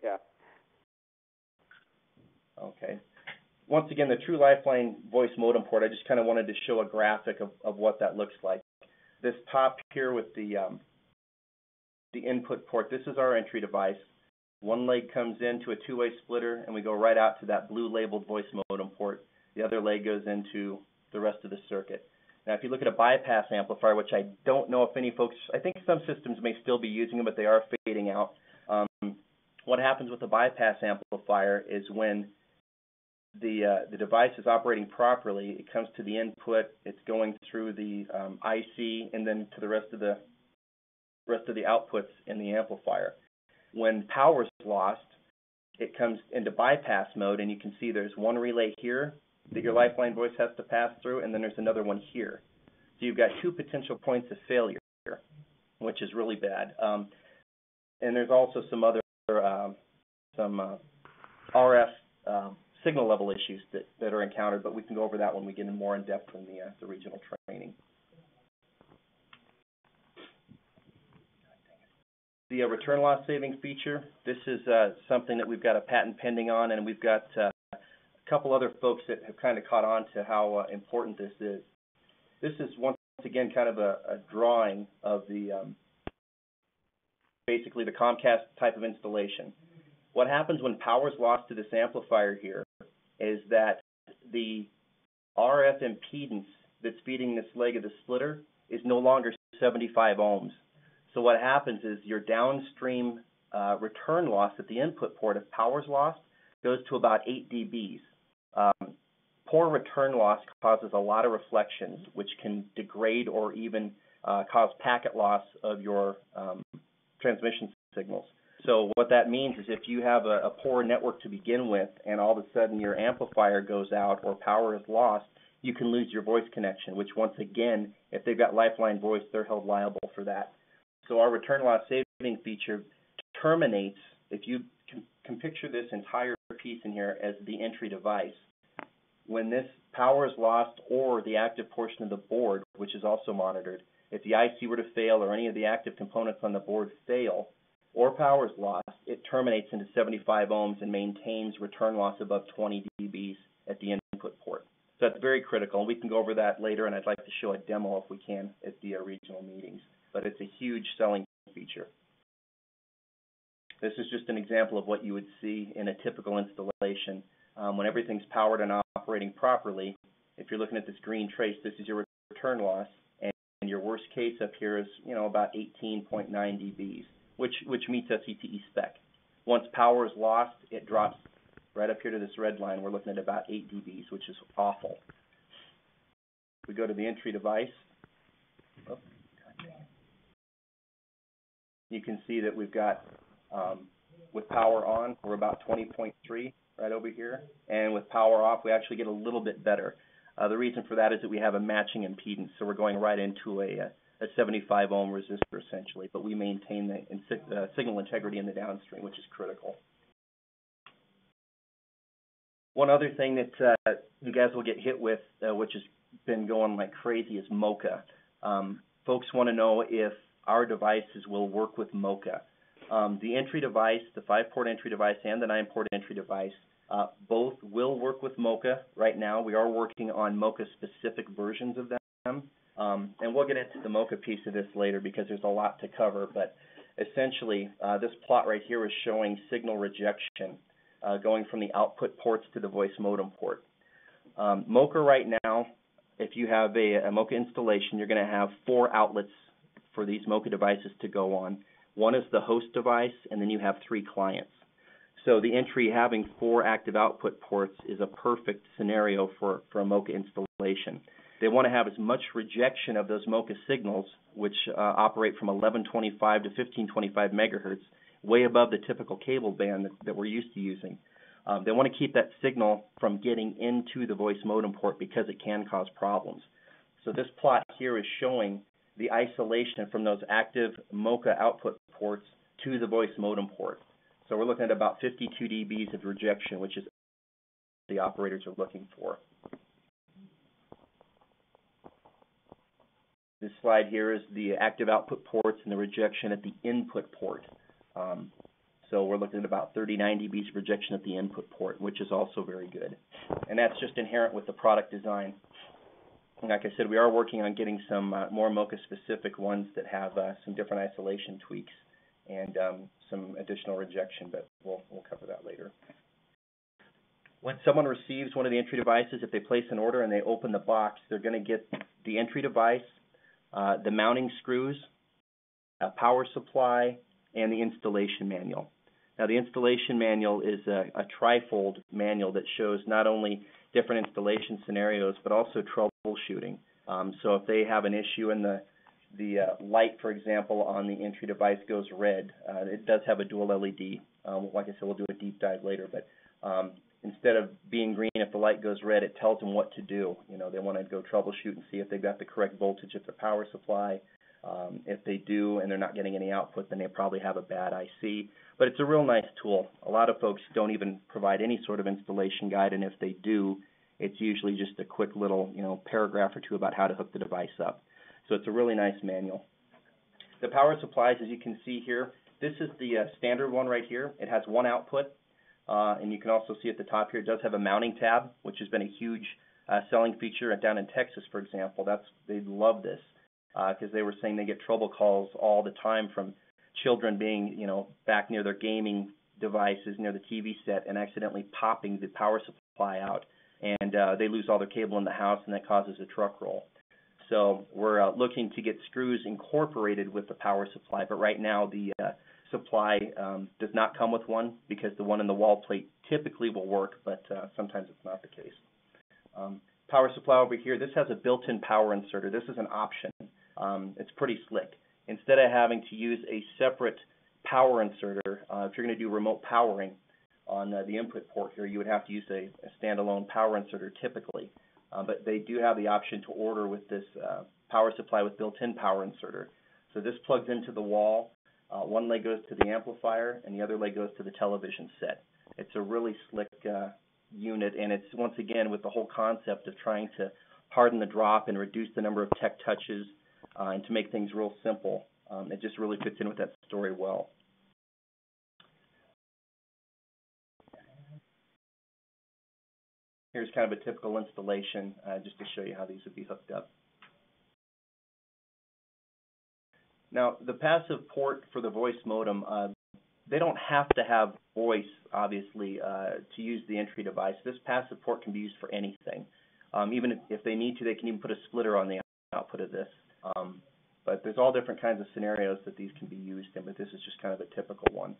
Yeah. Okay. Once again, the True Lifeline voice modem port, I just kind of wanted to show a graphic of what that looks like. This top here with the input port, this is our entry device. One leg comes into a two-way splitter, and we go right out to that blue labeled voice modem port. The other leg goes into the rest of the circuit. Now, if you look at a bypass amplifier, which I don't know if any folks, I think some systems may still be using them, but they are fading out. What happens with a bypass amplifier is when the device is operating properly, it comes to the input, it's going through the IC, and then to the rest of the outputs in the amplifier. When power is lost, it comes into bypass mode, and you can see there's one relay here that your Lifeline voice has to pass through, and then there's another one here. So you've got two potential points of failure here, which is really bad. And there's also some other RF signal level issues that are encountered, but we can go over that when we get in more in depth in the regional training. The return loss saving feature, this is something that we've got a patent pending on, and we've got a couple other folks that have kind of caught on to how important this is. This is once again kind of a drawing of the basically the Comcast type of installation. What happens when power is lost to this amplifier here is that the RF impedance that's feeding this leg of the splitter is no longer 75 ohms. So what happens is your downstream return loss at the input port, if power is lost, goes to about 8 dBs. Poor return loss causes a lot of reflections, which can degrade or even cause packet loss of your transmission signals. So what that means is if you have a poor network to begin with and all of a sudden your amplifier goes out or power is lost, you can lose your voice connection, which once again, if they've got Lifeline voice, they're held liable for that. So our return loss saving feature terminates, if you can picture this entire piece in here as the entry device. When this power is lost or the active portion of the board, which is also monitored, if the IC were to fail or any of the active components on the board fail or power is lost, it terminates into 75 ohms and maintains return loss above 20 dBs at the input port. So that's very critical, and we can go over that later, and I'd like to show a demo if we can at the regional meetings. But it's a huge selling feature. This is just an example of what you would see in a typical installation. When everything's powered and operating properly, if you're looking at this green trace, this is your return loss, and your worst case up here is about 18.9 dBs, which meets SCTE spec. Once power is lost, it drops right up here to this red line. We're looking at about 8 dBs, which is awful. We go to the entry device. Oh. You can see that we've got, with power on, we're about 20.3 right over here. And with power off, we actually get a little bit better. The reason for that is that we have a matching impedance, so we're going right into a 75 ohm resistor essentially, but we maintain the signal integrity in the downstream, which is critical. One other thing that you guys will get hit with, which has been going like crazy, is MoCA. Folks want to know if our devices will work with MoCA. The entry device, the 5-port entry device and the 9-port entry device, both will work with MoCA right now. We are working on MoCA-specific versions of them, and we'll get into the MoCA piece of this later because there's a lot to cover. But essentially, this plot right here is showing signal rejection going from the output ports to the voice modem port. MoCA right now, if you have a MoCA installation, you're going to have 4 outlets for these MoCA devices to go on. One is the host device, and then you have 3 clients. So the entry having 4 active output ports is a perfect scenario for a MoCA installation. They want to have as much rejection of those MoCA signals, which operate from 1125 to 1525 megahertz, way above the typical cable band that we're used to using. They want to keep that signal from getting into the voice modem port because it can cause problems. So this plot here is showing the isolation from those active MoCA output ports to the voice modem port. So we're looking at about 52 dBs of rejection, which is what the operators are looking for. This slide here is the active output ports and the rejection at the input port. So we're looking at about 39 dBs of rejection at the input port, which is also very good. And that's just inherent with the product design. And like I said, we are working on getting some more Mocha-specific ones that have some different isolation tweaks and some additional rejection, but we'll cover that later. When someone receives one of the entry devices, if they place an order and they open the box, they're going to get the entry device, the mounting screws, a power supply, and the installation manual. Now, the installation manual is a trifold manual that shows not only different installation scenarios, but also troubleshooting. So if they have an issue and the light, for example, on the entry device goes red, it does have a dual LED. Like I said, we'll do a deep dive later, but instead of being green, if the light goes red, it tells them what to do. You know, they want to go troubleshoot and see if they've got the correct voltage at the power supply. If they do and they're not getting any output, then they probably have a bad IC. But it's a real nice tool. A lot of folks don't even provide any sort of installation guide, and if they do, it's usually just a quick little, paragraph or two about how to hook the device up. So it's a really nice manual. The power supplies, as you can see here, this is the standard one right here. It has one output, and you can also see at the top here it does have a mounting tab, which has been a huge selling feature down in Texas, for example. They love this because they were saying they get trouble calls all the time from children being, back near their gaming devices, near the TV set, and accidentally popping the power supply out. And they lose all their cable in the house, and that causes a truck roll. So we're looking to get screws incorporated with the power supply, but right now the supply does not come with one because the one in the wall plate typically will work, but sometimes it's not the case. Power supply over here, this has a built-in power inserter. This is an option. It's pretty slick. Instead of having to use a separate power inserter, if you're going to do remote powering on the input port here, you would have to use a standalone power inserter typically. But they do have the option to order with this power supply with built-in power inserter. So this plugs into the wall. One leg goes to the amplifier, and the other leg goes to the television set. It's a really slick unit, and it's, once again, with the whole concept of trying to harden the drop and reduce the number of tech touches and to make things real simple. It just really fits in with that story well. Here's kind of a typical installation just to show you how these would be hooked up. Now, the passive port for the voice modem, they don't have to have voice, obviously, to use the entry device. This passive port can be used for anything. Even if they need to, they can even put a splitter on the output of this. But there's all different kinds of scenarios that these can be used in, but this is just kind of a typical one.